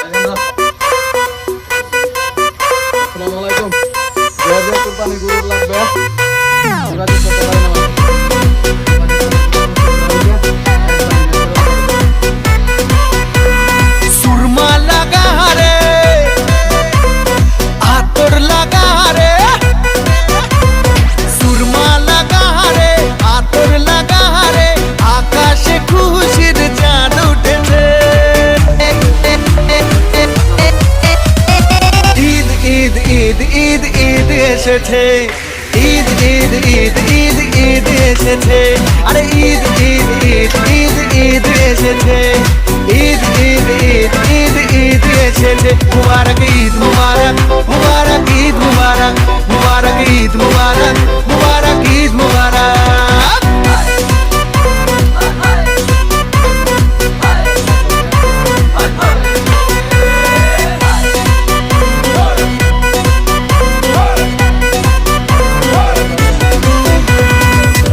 আসসালামু আলাইকুম। কুরবানি গরু লাগবে। সুরমা লাগা রে, আতর লাগা রে, সুরমা লাগা রে, আতর লাগা রে, আকাশে খুশির চাঁদ উঠেছে। ঈদ ঈদ ঈদ ঈদ ঈদ এসেছে, ঈদ ঈদ ঈদ ঈদ ঈদ এসেছে, আরে ঈদ ঈদ ঈদ ঈদ ঈদ এসেছে, ঈদ ঈদ ঈদ ঈদ ঈদ এসেছে। মুবারক ঈদ মুবারক, মুবারক ঈদ মুবারক, মুবারক ঈদ মুবারক, মুবারক ঈদ মুবারক।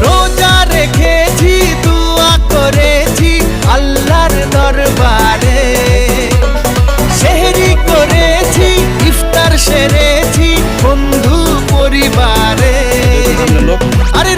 রোজা রেখেছি, দুয়া করেছি আল্লাহর দরবারে, সেহরি করেছি, ইফতার সেরেছি বন্ধু পরিবারে। আরে